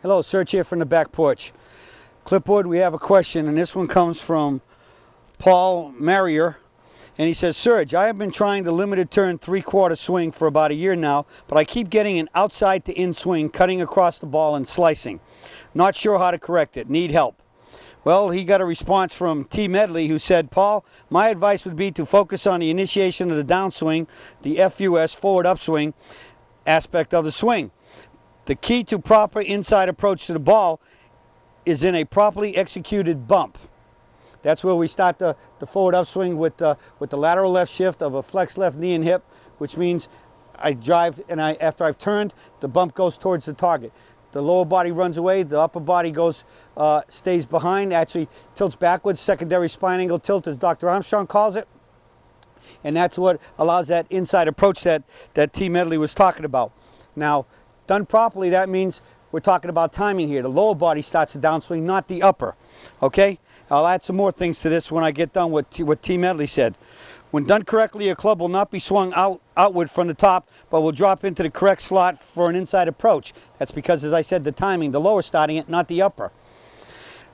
Hello, Serge here from the back porch. Clipboard, we have a question, and this one comes from Paul Marrier. And he says, Serge, I have been trying the limited turn 3/4 swing for about a year now, but I keep getting an outside to in swing, cutting across the ball and slicing. Not sure how to correct it. Need help. Well, he got a response from T. Medley, who said, Paul, my advice would be to focus on the initiation of the downswing, the FUS, forward upswing aspect of the swing. The key to proper inside approach to the ball is in a properly executed bump. That's where we start the forward upswing with the lateral left shift of a flex left knee and hip, which means I drive, and after I've turned, the bump goes towards the target. The lower body runs away, the upper body stays behind, actually tilts backwards, secondary spine angle tilt, as Dr. Armstrong calls it. And that's what allows that inside approach that T. Medley was talking about. Now, done properly, that means we're talking about timing here. The lower body starts the downswing, not the upper. Okay? I'll add some more things to this when I get done with what T. Medley said. When done correctly, a club will not be swung outward from the top, but will drop into the correct slot for an inside approach. That's because, as I said, the timing, the lower starting it, not the upper.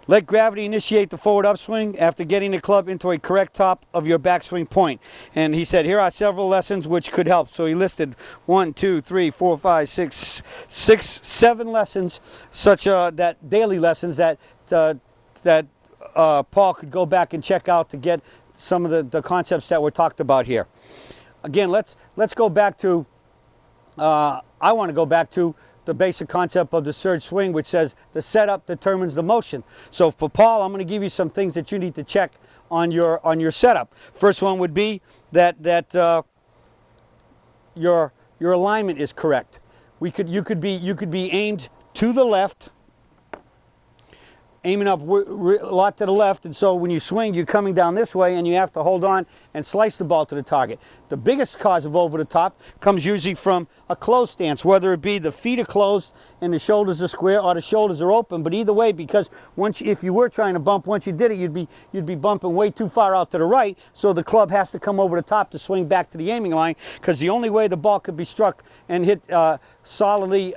Let gravity initiate the forward upswing after getting the club into a correct top of your backswing point. And he said, here are several lessons which could help. So he listed 1, 2, 3, 4, 5, 6, 7 lessons, such that daily lessons that Paul could go back and check out to get some of the concepts that were talked about here. Again, let's go back to, I want to go back to the basic concept of the surge swing, which says the setup determines the motion. So for Paul, I'm going to give you some things that you need to check on your setup. First one would be that your alignment is correct. You could be aimed to the left, aiming up a lot to the left, and so when you swing, you're coming down this way, and you have to hold on and slice the ball to the target. The biggest cause of over the top comes usually from a closed stance, whether it be the feet are closed and the shoulders are square, or the shoulders are open. But either way, because if you were trying to bump, once you did it, you'd be bumping way too far out to the right, so the club has to come over the top to swing back to the aiming line, because the only way the ball could be struck and hit solidly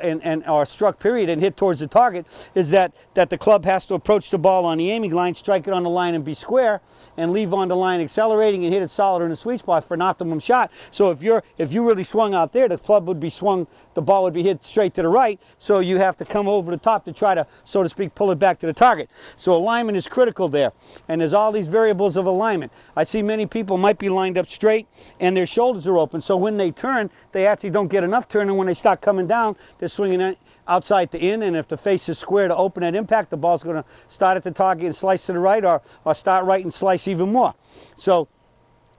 or struck period and hit towards the target is that the club has to approach the ball on the aiming line, strike it on the line and be square, and leave on the line accelerating and hit it solid in the sweet spot for an optimum shot. So if you really swung out there, the club would be swung, the ball would be hit straight to the right, so you have to come over the top to try to, so to speak, pull it back to the target. So alignment is critical there, and there's all these variables of alignment. I see many people might be lined up straight and their shoulders are open, so when they turn, they actually don't get enough turn, and when they start coming down, they're swinging outside to in, and if the face is square to open at impact, the ball's going to start at the target and slice to the right, or start right and slice even more. So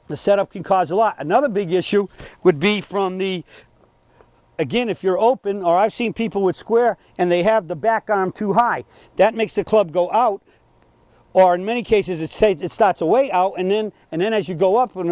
the setup can cause a lot. Another big issue would be from again, if you're open, or I've seen people with square and they have the back arm too high. That makes the club go out, or in many cases it starts away out, and then as you go up, when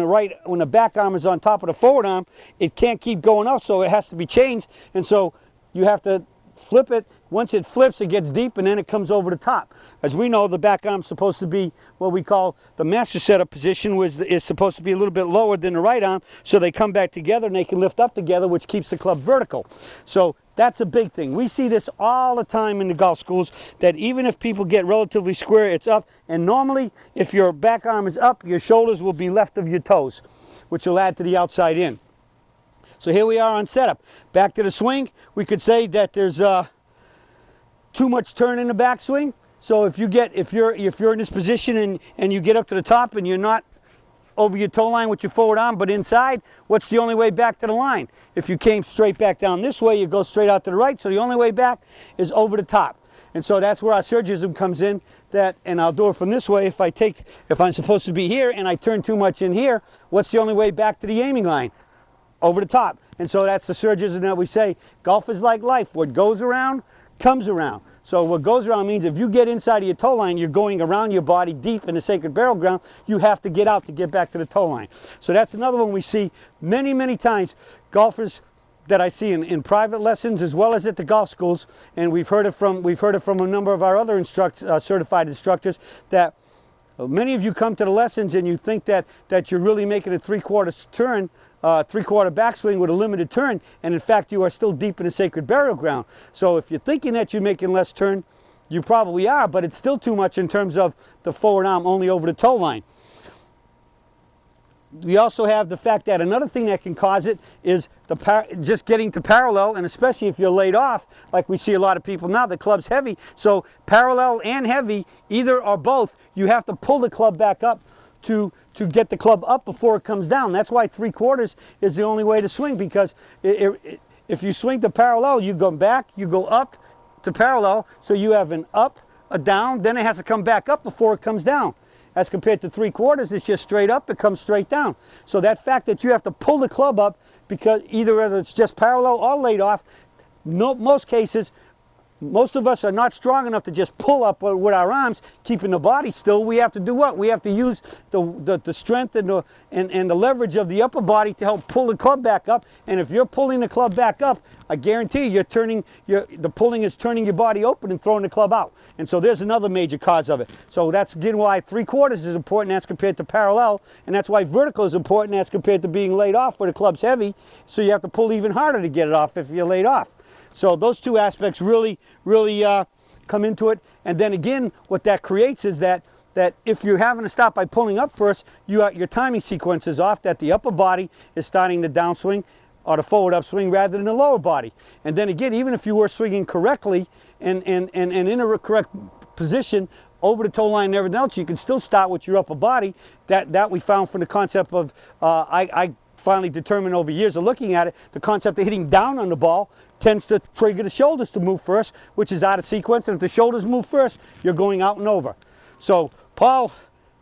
the back arm is on top of the forward arm, it can't keep going up, so it has to be changed, and so you have to flip it. Once it flips, it gets deep, and then it comes over the top. As we know, the back arm is supposed to be what we call the master setup position, which is supposed to be a little bit lower than the right arm, so they come back together and they can lift up together, which keeps the club vertical. So that's a big thing. We see this all the time in the golf schools, that even if people get relatively square, it's up, and normally if your back arm is up, your shoulders will be left of your toes, which will add to the outside in. So here we are on setup. Back to the swing, we could say that there's too much turn in the backswing. So if you're in this position and you get up to the top and you're not over your toe line with your forward arm but inside, what's the only way back to the line? If you came straight back down this way, you go straight out to the right, so the only way back is over the top. And so that's where our surgism comes in, and I'll do it from this way. If I'm supposed to be here and I turn too much in here, what's the only way back to the aiming line? Over the top. And so that's the surgism that we say, golf is like life. What goes around comes around. So what goes around means if you get inside of your toe line, you're going around your body deep in the sacred barrel ground. You have to get out to get back to the toe line. So that's another one we see many, many times. Golfers that I see in private lessons as well as at the golf schools, and we've heard it from a number of our other certified instructors, that many of you come to the lessons and you think that you're really making a 3/4 turn 3/4 backswing with a limited turn, and in fact you are still deep in the sacred burial ground. So if you're thinking that you're making less turn, you probably are, but it's still too much in terms of the forward arm only over the toe line. We also have the fact that another thing that can cause it is just getting to parallel, and especially if you're laid off, like we see a lot of people now, the club's heavy. So parallel and heavy, either or both, you have to pull the club back up to get the club up before it comes down. That's why 3/4 is the only way to swing, because if you swing to parallel, you go back, you go up to parallel, so you have an up, a down, then it has to come back up before it comes down. As compared to 3/4, it's just straight up, it comes straight down. So that fact that you have to pull the club up, because whether it's just parallel or laid off, most cases, most of us are not strong enough to just pull up with our arms, keeping the body still. We have to do what? We have to use the strength and the leverage of the upper body to help pull the club back up. And if you're pulling the club back up, I guarantee you, the pulling is turning your body open and throwing the club out. And so there's another major cause of it. So that's again why 3/4 is important as compared to parallel, and that's why vertical is important as compared to being laid off where the club's heavy. So you have to pull even harder to get it off if you're laid off. So those two aspects really come into it. And then again, what that creates is that if you're having to stop by pulling up first, your timing sequence is off, that the upper body is starting the downswing or the forward upswing rather than the lower body. And then again, even if you were swinging correctly and in a correct position over the toe line and everything else, you can still start with your upper body. That we found from the concept of, I finally determined over years of looking at it, the concept of hitting down on the ball tends to trigger the shoulders to move first, which is out of sequence. And if the shoulders move first, you're going out and over. So Paul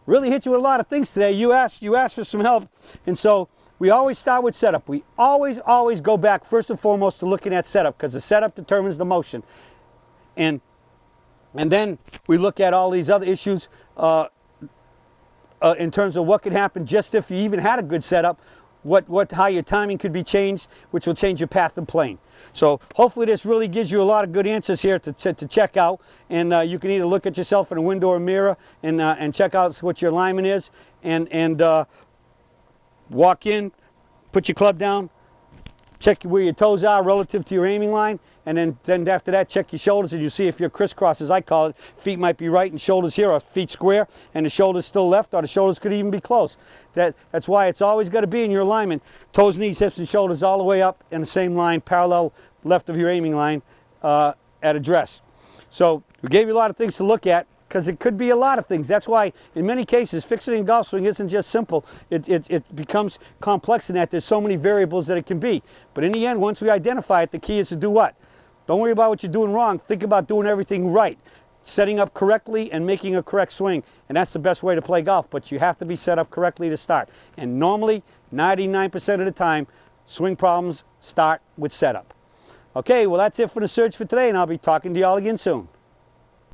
really hit you with a lot of things today. You asked for some help, and so we always start with setup. We always go back first and foremost to looking at setup, because the setup determines the motion. And then we look at all these other issues in terms of what could happen just if you even had a good setup, how your timing could be changed, which will change your path and plane. So hopefully this really gives you a lot of good answers here to check out, and you can either look at yourself in a window or mirror and check out what your alignment is, and walk in, put your club down, check where your toes are relative to your aiming line, and then after that, check your shoulders, and you see if your crisscross, as I call it, feet might be right and shoulders here, or feet square and the shoulders still left, or the shoulders could even be close. That's why it's always got to be in your alignment. Toes, knees, hips, and shoulders all the way up in the same line, parallel left of your aiming line at address. So we gave you a lot of things to look at, because it could be a lot of things. That's why in many cases fixing a golf swing isn't just simple. It becomes complex in that there's so many variables that it can be. But in the end, once we identify it, the key is to do what? Don't worry about what you're doing wrong. Think about doing everything right, setting up correctly and making a correct swing. And that's the best way to play golf, but you have to be set up correctly to start. And normally, 99% of the time, swing problems start with setup. Okay, well that's it for the search for today, and I'll be talking to y'all again soon.